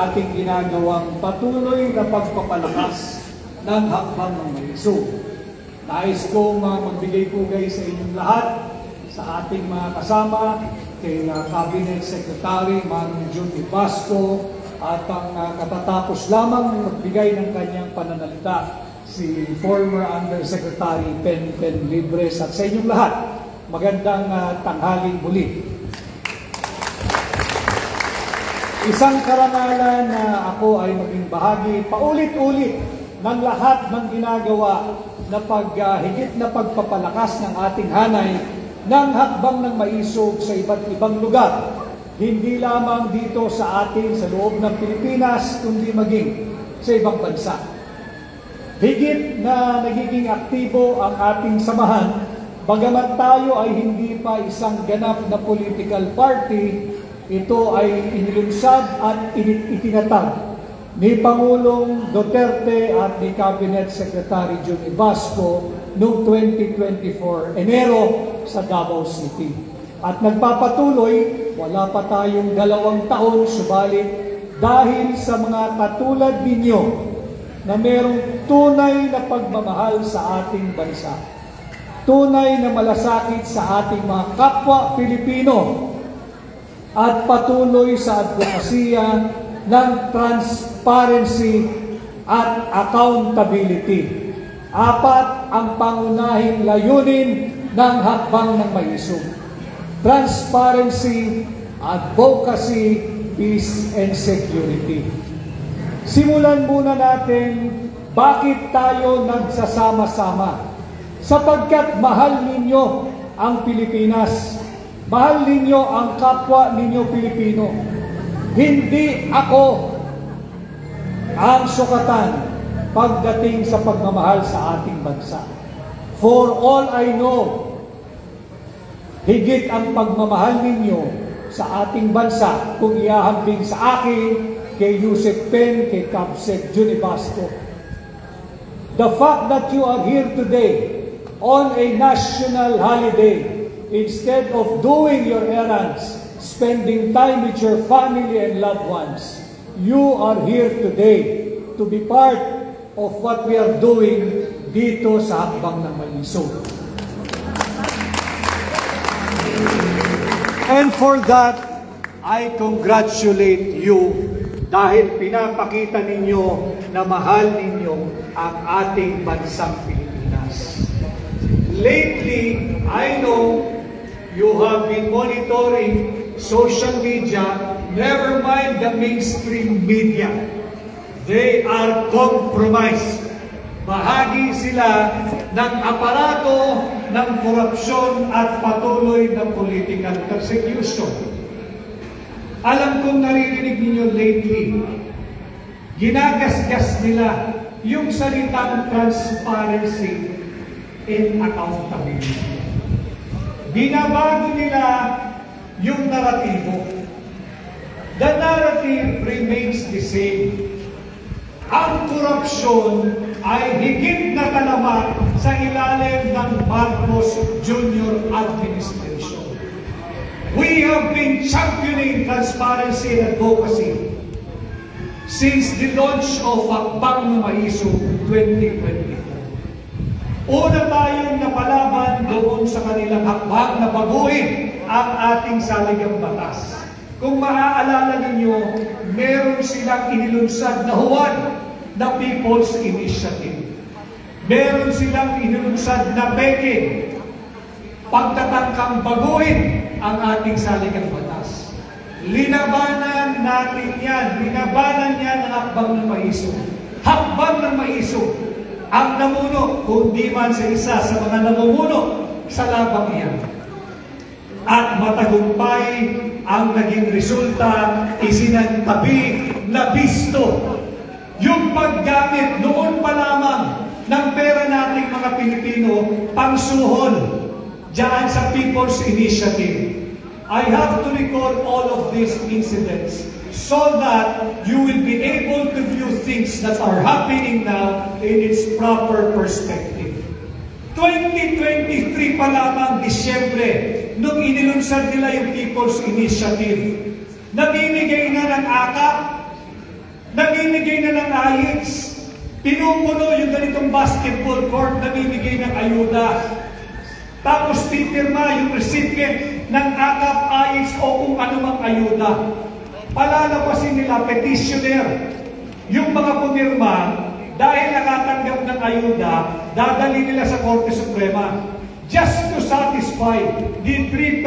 ating ginagawang patuloy na pagpapalakas ng hakbang ng maisog. Nais kong magbigay pugay sa inyong lahat, sa ating mga kasama, kay Cabinet Secretary Manong June Basco, at ang katatapos lamang magbigay ng kanyang pananalita, si former Undersecretary Pen Libres, at sa inyong lahat, magandang tanghaling muli. Isang karangalan na ako ay maging bahagi paulit-ulit ng lahat ng ginagawa na higit na pagpapalakas ng ating hanay ng hakbang ng maisog sa iba't ibang lugar. Hindi lamang dito sa atin sa loob ng Pilipinas, kundi maging sa ibang bansa. Higit na nagiging aktibo ang ating samahan, bagamat tayo ay hindi pa isang ganap na political party, ito ay inilunsad at itinatag ni Pangulong Duterte at ni Cabinet Secretary June Basco noong 2024 Enero sa Davao City. At nagpapatuloy, wala pa tayong 2 taon, subalit dahil sa mga katulad ninyo na merong tunay na pagmamahal sa ating bansa, tunay na malasakit sa ating mga kapwa Pilipino, at patuloy sa advokasya ng transparency at accountability. 4 ang pangunahing layunin ng hakbang ng maisog: transparency, advocacy, peace, and security. Simulan muna natin bakit tayo nagsasama-sama. Sapagkat mahal ninyo ang Pilipinas. Mahal ninyo ang kapwa ninyo Pilipino. Hindi ako ang sukatan pagdating sa pagmamahal sa ating bansa. For all I know, higit ang pagmamahal ninyo sa ating bansa kung iahambing sa akin, kay Yusek Pen, kay Capsec June Basco. The fact that you are here today on a national holiday, instead of doing your errands, spending time with your family and loved ones, you are here today to be part of what we are doing dito sa hakbang ng maisog. And for that, I congratulate you dahil pinapakita ninyo na mahal ninyo ang ating bansang Pilipinas. Lately, I know you have been monitoring social media, never mind the mainstream media. They are compromised. Bahagi sila ng aparato ng korupsyon at patuloy na political persecution. Alam kong naririnig ninyo lately, ginagasgas nila yung salitang transparency and accountability. Binabago nila yung naratibo. The narrative remains the same. Ang korupsyon ay higit na talamak sa ilalim ng Marcos Jr. administration. We have been championing transparency and advocacy since the launch of Hakbang ng Maisog 2024. Una tayong napalaban doon sa kanilang hakbang na baguhin ang ating saligang batas. Kung maaalala ninyo, meron silang inilunsad na huwad na People's Initiative. Meron silang inilunsad na peke, pagtatangkang baguhin ang ating saligang batas. Linabanan natin yan. Linabanan yan ang hakbang ng maisog. Hakbang ng maisog ang namuno, kung di man sa isa sa mga namumuno sa labang iyan. At matagumpay ang naging resulta, isinantabi na bisto yung paggamit noon pa lamang ng pera nating mga Pilipino pangsuhol diyan sa People's Initiative. I have to record all of these incidents so that you will be able to view things that are happening now in its proper perspective. 2023 pa lamang, Disyembre, nung inilunsad nila yung People's Initiative, namimigay na ng akap Namimigay na ng ayos. Pinupuno yung ganitong basketball court, namimigay ng ayuda. Tapos pipirma yung recipient ng AKAP, ayos o kung anumang ayuda. Palalabasin nila, petitioner. Yung mga pumirma, dahil nakatanggap ng ayuda, dadali nila sa Korte Suprema. Just to satisfy the 3%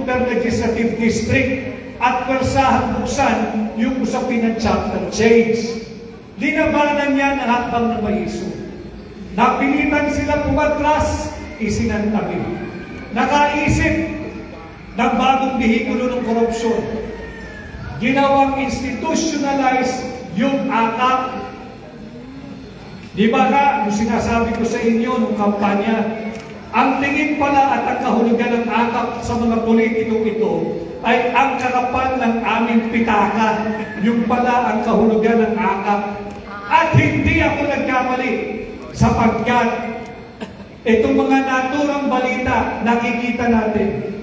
per legislative district at persahan buksan yung usapin ng chapter change. Linabanan niya ang hakbang ng Maiso. Napilitan sila pumatras, isinantabi. Nakaisip ng bagong bihikulo ng korupsyon. Ginawang institutionalize yung AKAP. Di ba nga, yung sinasabi ko sa inyo nung kampanya, ang tingin pala at ang kahulugan ng AKAP sa mga politikong ito ay ang kakapal ng aming pitaka. Yung pala ang kahulugan ng AKAP. At hindi ako nagkamali sapagkat itong mga naturang balita nakikita natin.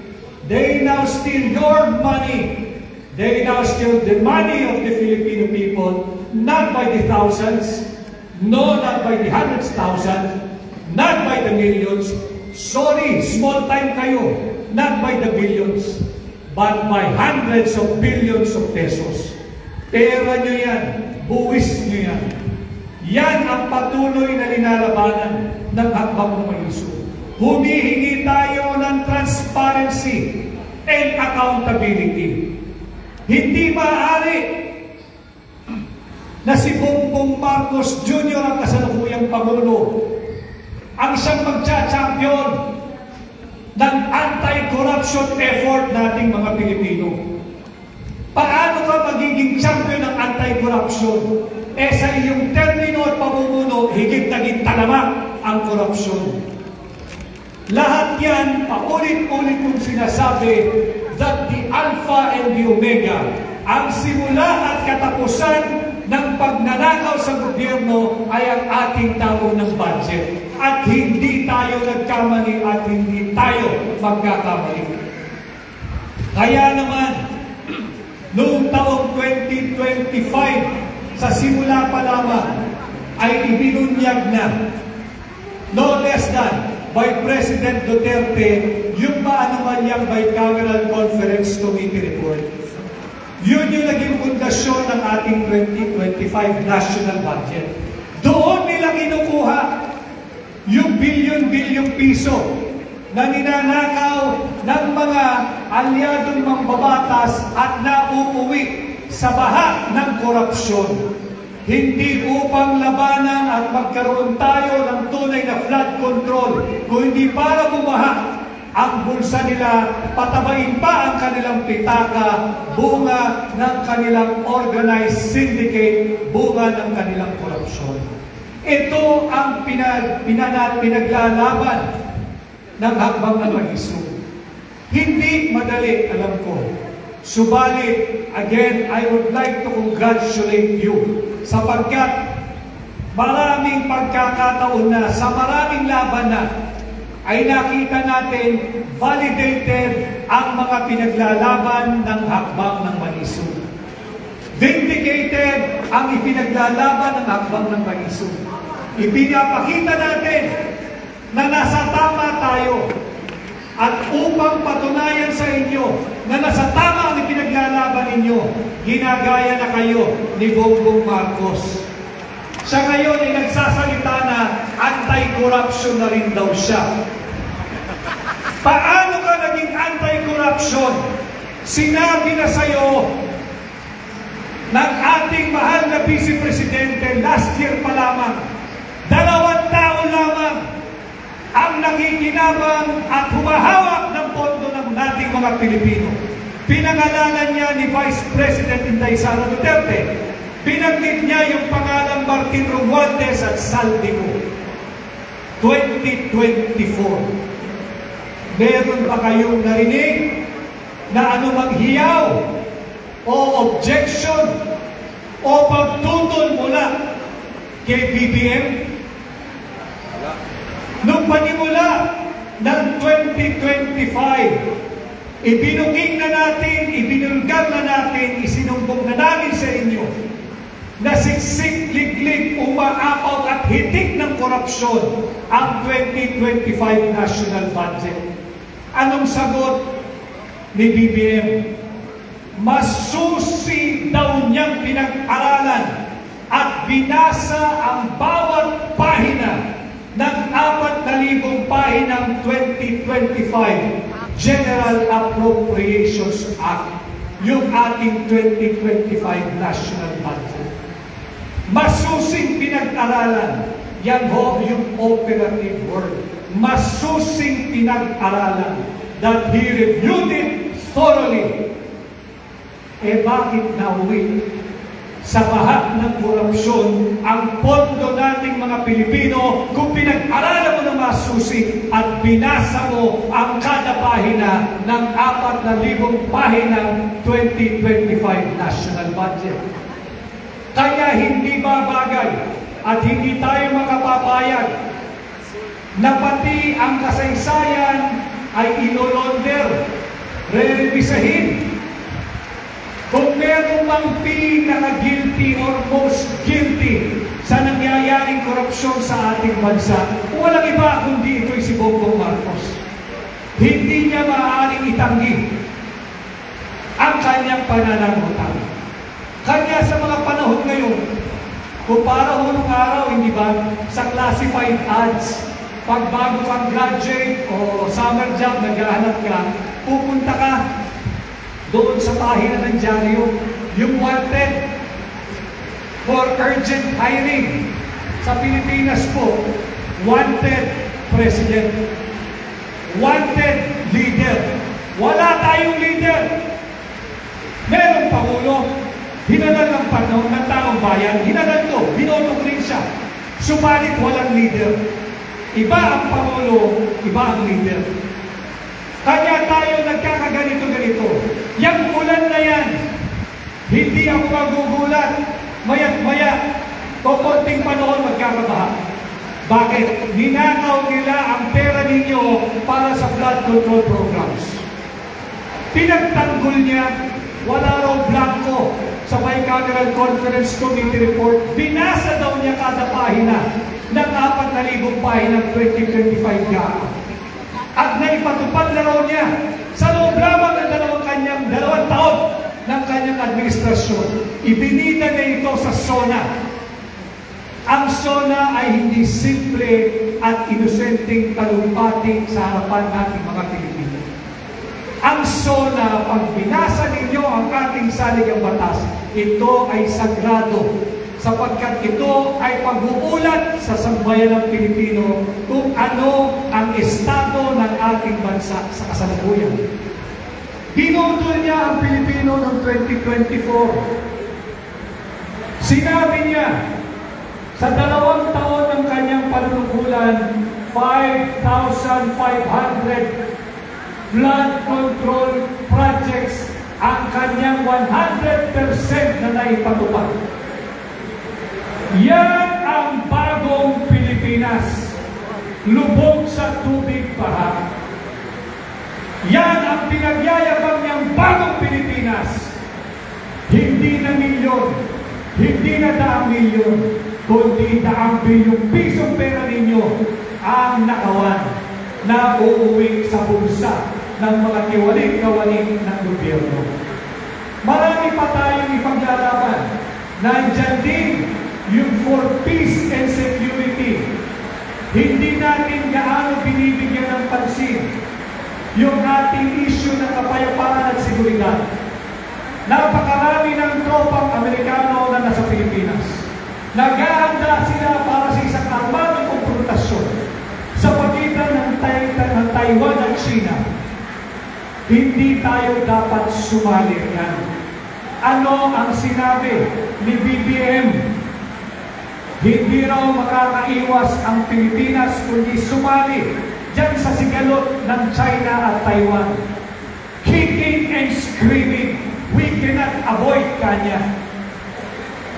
They now steal your money. They now steal the money of the Filipino people, not by the thousands, no, not by the hundreds thousands, not by the millions. Sorry, small time kayo, not by the billions, but by hundreds of billions of pesos. Pera nyo yan, buwis nyo yan. Yan ang patuloy na linalabanan ng hakbang ng Maiso. Humihingi tayo ng transparency and accountability. Hindi maaari na si Bongbong Marcos Jr. ang kasalukuyang Pangulo ang siyang magcha-champion ng anti-corruption effort nating mga Pilipino. Paano ka magiging champion ng anti-corruption? Sa iyong termino at pamumuno, higit na talamak ang korupsyon. Lahat yan, paulit-ulit kong sinasabi that the Alpha and the Omega, ang simula at katapusan ng pagnanakaw sa gobyerno ay ang ating taon ng budget. At hindi tayo nagkamali at hindi tayo magkakamali. Kaya naman, noong taong 2025, sa simula pa lamang, ay ibinunyag na, no less than, by President Duterte, yung maanuman niyang bicameral conference committee report. Yun yung naging pundasyon ng ating 2025 national budget. Doon nila kinukuha yung bilyon-bilyong piso na ninanakaw ng mga alyadong mambabatas at nauuwi sa baha ng korupsyon. Hindi upang labanan at magkaroon tayo ng tunay na flood control, kundi para bumaha ang bulsa nila, patabain pa ang kanilang pitaka, bunga ng kanilang organized syndicate, bunga ng kanilang korupsyon. Ito ang pinaglalaban ng hakbang ng Maiso. Hindi madali, alam ko. Subalit, again, I would like to congratulate you sapagkat maraming pagkakataon na, sa maraming laban na, ay nakita natin validated ang mga pinaglalaban ng hakbang ng Maiso. Vindicated ang ipinaglalaban ng hakbang ng Maiso. Ipinapakita natin na nasa tama tayo. At upang patunayan sa inyo na nasa tama ang ipinaglalaban ninyo, ginagaya na kayo ni Bongbong Marcos. Siya ngayon ay nagsasalita na anti-corruption na rin daw siya. Paano ka naging anti-corruption? Sinabi na sa'yo ng ating mahal na Vice Presidente last year pa lamang, 2 tao lamang ang nakikinabang at humahawak ng pondo ng nating mga Pilipino. Pinangalanan niya ni Vice President Inday Sara Duterte. Binanggit niya yung pangalang Martin Romualdez at Saldico. 2024. Meron ba kayong narinig na anumang hiyaw o objection o pagtutol mula kay BBM? Nung panimula ng 2025, ibinuking na natin, ibinulgar na natin, isinumbong na namin sa inyo na siksik, liglig, umaapaw at hitik ng korupsyon ang 2025 national budget. Anong sagot ni BBM? Masusi daw niyang pinag-aralan at binasa ang bawat pahina ng 4,000 pahinang 2025 General Appropriations Act, yung ating 2025 national budget. Masusing pinag-aralan, yan ho yung operative word. Masusing pinag-aralan, that he reviewed it thoroughly. Eh bakit nauwi sa bahat ng korupsyon ang pondo nating mga Pilipino kung pinag-aralan mo ng masusi at binasa mo ang kada pahina ng 4,000 pahinang 2025 national budget? Kaya hindi babagay at hindi tayo makapapayag na pati ang kasaysayan ay inolonder, re-revisahin. Kung meron mang pinaka-guilty or most guilty sa nangyayaring korupsyon sa ating bansa, walang iba kundi ito'y si Bongbong Marcos. Hindi niya maaaring itanggi ang kanyang pananagutan. Kanya sa mga panahon ngayon, kung para hunong araw, hindi ba, sa classified ads, pag bago kang graduate o summer job, naghahanap ka, pupunta ka doon sa pahina ng dyaryo, yung wanted for urgent hiring. Sa Pilipinas po, wanted president, wanted leader. Wala tayong leader. Merong pangulo, hinanal ng panahon ng taong bayan, hinanal ko, binoto ko rin siya. Subalit walang leader. Iba ang pangulo, iba ang leader. Kanya tayo nagkakaganito-ganito. Yang ulan na yan, hindi ako magugulat. Maya't-maya, konting panahon magkakabaha. Bakit? Ninakaw nila ang pera ninyo para sa flood control programs. Pinagtanggol niya, wala raw blanco sa Bicameral Conference Committee report. Binasa daw niya kada pahina ng 4,000 pahinang 2025 GAA. At naipatupad na raw niya sa loob lamang ng dalawang taon ng kanyang administrasyon. Ibinida niya ito sa SONA. Ang SONA ay hindi simple at inosenteng talumpati sa harapan nating mga Pilipino. Ang SONA, pag binasa ninyo ang ating saligang batas, ito ay sagrado sapagkat ito ay pag-uulat sa sambayan ng Pilipino kung ano ang estado ng ating bansa sa kasalukuyan. Binoto niya ang Pilipino noong 2024. Sinabi niya, sa 2 taon ng kanyang panunungkulan, 5,500 flood control projects ang kanyang 100% na naipatupad. Yan ang bagong Pilipinas, lubog sa tubig baha. Yan ang pinagyayabang niyang bagong Pilipinas. Hindi na milyon, hindi na daang milyon, kundi daang bilyong pisong pera ninyo ang nakawan na uuwi sa bulsa ng mga tiwalik-kawalik ng gobyerno. Marami pa tayong ipaglalaban. Nandyan din yung for peace and security. Hindi natin gaano binibigyan ng pansin yung ating issue ng kapayapaan at seguridad. Napakarami ng tropang Amerikano na nasa Pilipinas. Nag-aanda sila para sa isang armadong konfrontasyon sa pagitan ng Taiwan at China. Hindi tayo dapat sumali yan. Ano ang sinabi ni BBM? Hindi raw makakaiwas ang Pilipinas kundi sumali dyan sa sigalot ng China at Taiwan. Kicking and screaming, we cannot avoid kanya.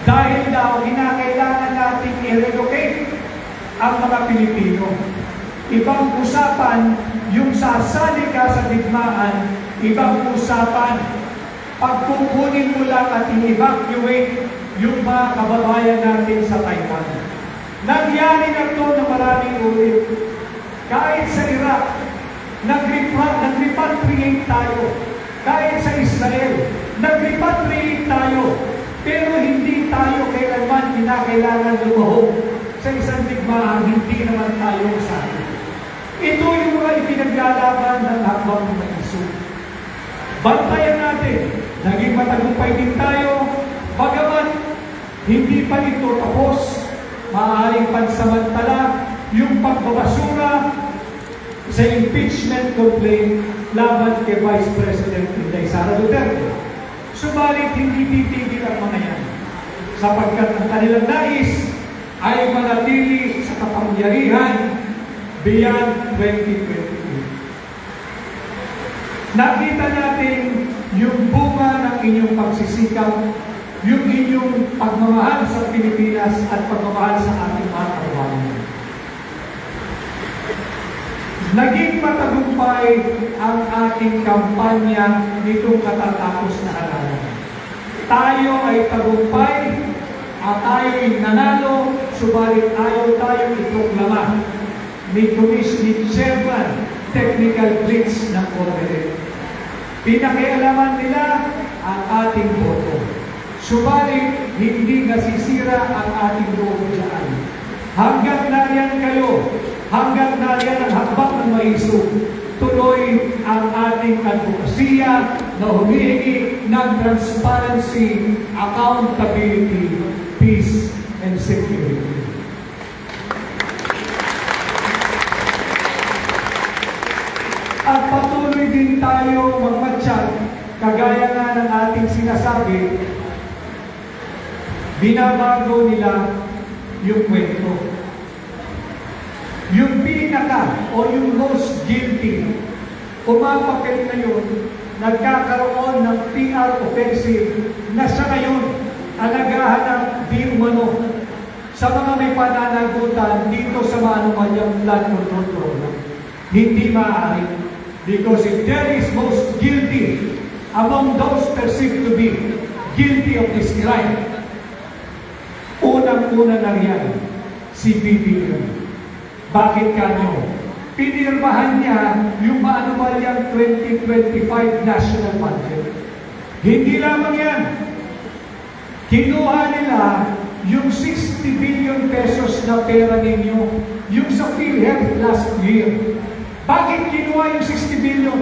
Dahil daw, kinakailangan natin i-relocate ang mga Pilipino. Ibang usapan, yung sasali ka sa digmaan, ibang usapan, pagkukunin mo lang at i-evacuate yung mga kababayan natin sa Taiwan. Nangyari na ito na maraming ulit. Kahit sa Iraq, nag-repatriate tayo. Kahit sa Israel, nag-repatriate tayo. Pero hindi tayo kailanman kinakailangan lumahog sa isang digmaan, hindi naman tayo sa atin. Ito yung mga ipinaglalaban ng hakbang ng Isu. Bantayan natin, naging matagumpay din tayo, bagamat hindi pa ito tapos, maaaring pansamantala yung pagbabasura sa impeachment complaint laban kay Vice President Inday Sara Duterte. Subalit hindi titigil ang mga yan, sapagkat ang kanilang nais ay manatili sa kapangyarihan beyond 2028. Nakita natin yung bunga ng inyong pagsisikap, yung inyong pagmamahal sa Pilipinas at pagmamahal sa ating mga kababayan. Naging matagumpay ang ating kampanya nitong katatapos na halalan. Tayo ay tagumpay at tayo ay nanalo, subalit ayaw tayo iproklama ni Chairman Technical Glitch ng Comelec. Pinakialaman nila ang ating boto. Subalit, hindi nasisira ang ating boto dyan. Hanggang nariyan kayo, hanggang nariyan ang hakbang ng Maisu, tuloy ang ating advokasya na humihingi ng transparency, accountability, peace, and security. At patuloy din tayo magmatsyag, kagaya nga ng ating sinasabi, binabago nila yung kwento. Yung pinaka o yung most guilty, pumapakit na yun, nagkakaroon ng PR offensive na sa ngayon, alagahan ng di umano sa mga may pananagutan dito sa maanumanyang flood control program. Hindi maaari. Because if there is most guilty among those perceived to be guilty of this crime, unang-una na riyan, si BBM. Bakit kanyo? Pinirmahan niya yung maanumalyang 2025 national budget. Hindi lamang yan. Kinuha nila yung 60 billion pesos na pera ninyo, yung sa PhilHealth last year. Bakit kinuha yung 60 billion?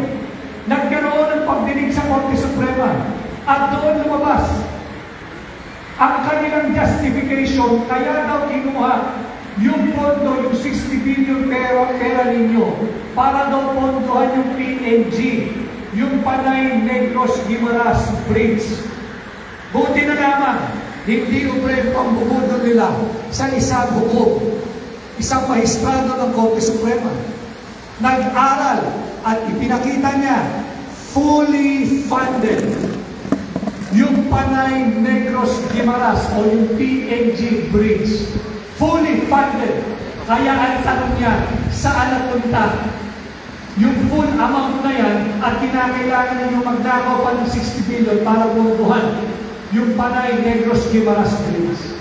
Nagkaroon ng pagdinig sa Korte Suprema at doon lumabas ang kanilang justification, kaya daw kinuha yung pondo, yung 60 billion pera ninyo para daw pondohan yung PNG, yung Panay Negros Guimaras Bridge. Buti na naman, hindi ubre pambubudo nila sa isang hukom, isang mahistrado ng Korte Suprema. Nag-aral at ipinakita niya fully funded yung Panay Negros Guimaras o yung PNG Bridge. Fully funded. Kaya ang tanong niya, saan napunta yung full amount na yan at kinakailangan ninyo magnakaw pa ng 60 billion para puntuhan yung Panay Negros Guimaras Bridge.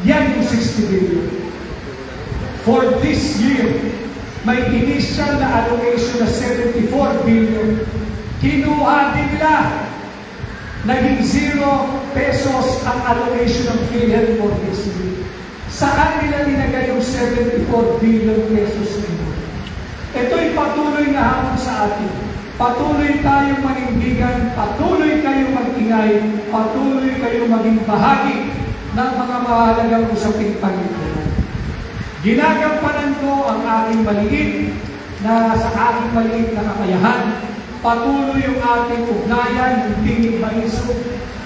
Yan yung 60 billion. For this year, may initial na allocation na 74 billion. Kinuha din nila. Naging 0 pesos ang allocation ng PhilHealth for this year. Saan nila nilagay yung 74 billion pesos nila? Ito'y patuloy na hamon sa atin. Patuloy tayong manindigan, patuloy kayong mag-ingay, patuloy kayong maging bahagi ng mga mahalagang usaping paglipunan. Ginagampanan ko ang aking maliit na sa aking maliit na kakayahan. Patuloy yung ating ugnayan, yung tingin Maisu,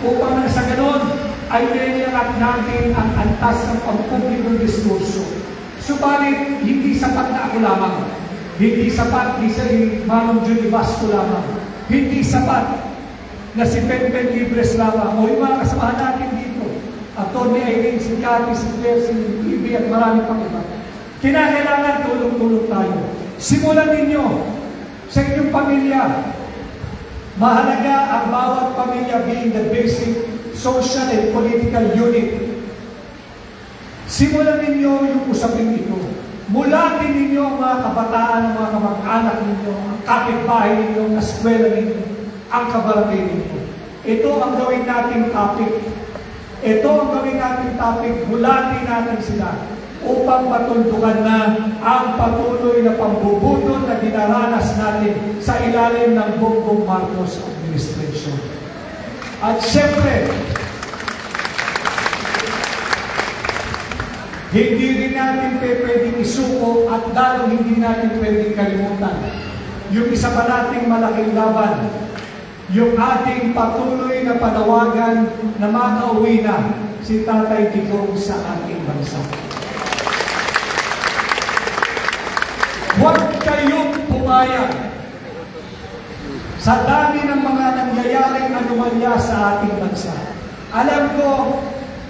upang sa ganon ay nililat natin ang antas ng pampublikong diskurso. Subalit, hindi sapat na ako lamang. Hindi sapat ni si Manong Judy Vasco lamang. Hindi sapat na si Benben Libres lamang o yung mga kasamahan natin dito. Atty. Aileen, si Cathy, si Claire, si Ibi at marami pang iba. Kinakailangan tulong-tulong tayo. Simulan ninyo sa inyong pamilya. Mahalaga ang bawat pamilya being the basic social and political unit Simulan ninyo yung usapin ito. Mulatin ninyo ang mga kabataan, ang mga kamag-anak ninyo, ang kapitbahay ninyo, ang eskwela ninyo, ang kabarangay ninyo. Ito ang gawin nating topic. Ito ang gawin nating topic. Mulatin natin sila upang matuldukan na ang patuloy na pambubudol na dinaranas natin sa ilalim ng Bongbong Marcos administration. At siyempre, hindi rin natin pwedeng isuko at lalong hindi natin pwedeng kalimutan yung isa pa nating malaking laban, yung ating patuloy na panawagan na makauwi na si Tatay Digong sa ating bansa. Huwag kayong pumayag sa dami ng mga nangyayaring anomalya sa ating bansa. Alam ko,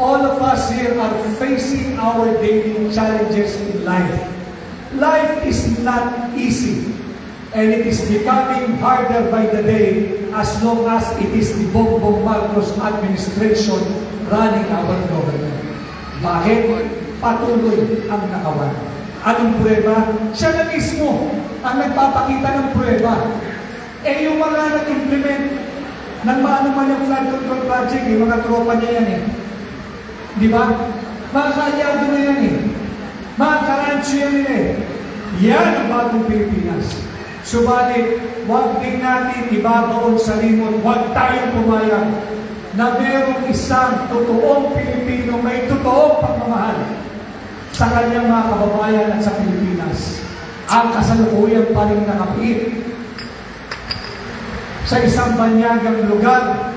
all of us here are facing our daily challenges in life. Life is not easy, and it is becoming harder by the day as long as it is the Bongbong Marcos administration running our government. Bakit? Patuloy ang nakawan. Anong prueba? Siya na mismo ang nagpapakita ng prueba. Eh yung mga nag-implement ng maano man yung flood control project, yung mga tropa niya yan eh. Di ba? Mga kaalyado na yan eh. Mga karancho yan eh. Yan ang bagong Pilipinas. Subalit, huwag din natin ibabaon sa limot, huwag tayong pumayag na merong isang totoong Pilipino may totoong pagmamahal sa kanyang mga kababayan at sa Pilipinas. Ang kasalukuyang pa rin nakapiit sa isang banyagang lugar,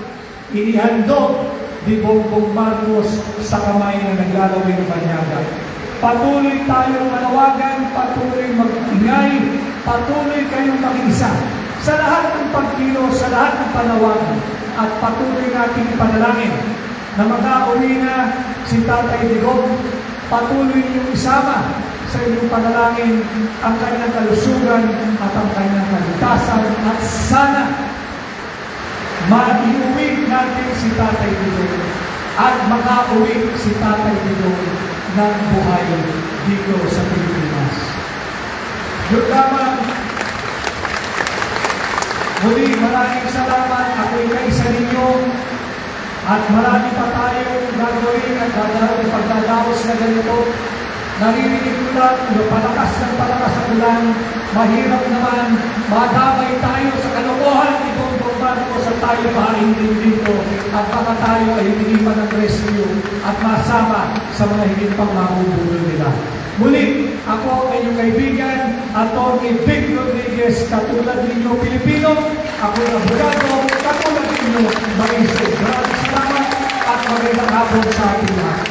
inihandog ni Bongbong Marcos sa kamay na naglalawin ng banyaga. Patuloy tayong manawagan, patuloy mag-ingay, patuloy kayong mag-isa sa lahat ng pagkilos, sa lahat ng panawagan, at patuloy nating ipanalangin na mag-auli na si Tatay Digong. Patuloy niyong isama sa inyong panalangin ang kanyang kalusugan at ang kanyang kaligtasan, at sana maiuwi natin si Tatay Digong at makauwi si Tatay Digong ng buhay dito sa Pilipinas. Yun lamang. Muli, maraming salamat. Ako'y kaisa ninyo at marami pa tayong gagawin at gagawin pagdadaos na ganito. Naririnig ko lang, palakas ng palakas ang ulan, mahirap naman, madamay tayo sa kalokohan ni Bongbong Marcos at tayo mahain din dito at baka tayo ay hindi pa ng rescue at masama sa mga higit pang mabubulo nila. Muli, ako ang inyong kaibigan, Atty. Vic Rodriguez, katulad ninyo Pilipino, ako ang abogado, katulad ninyo maisip. Maraming salamat at magandang hapon sa ating lahat.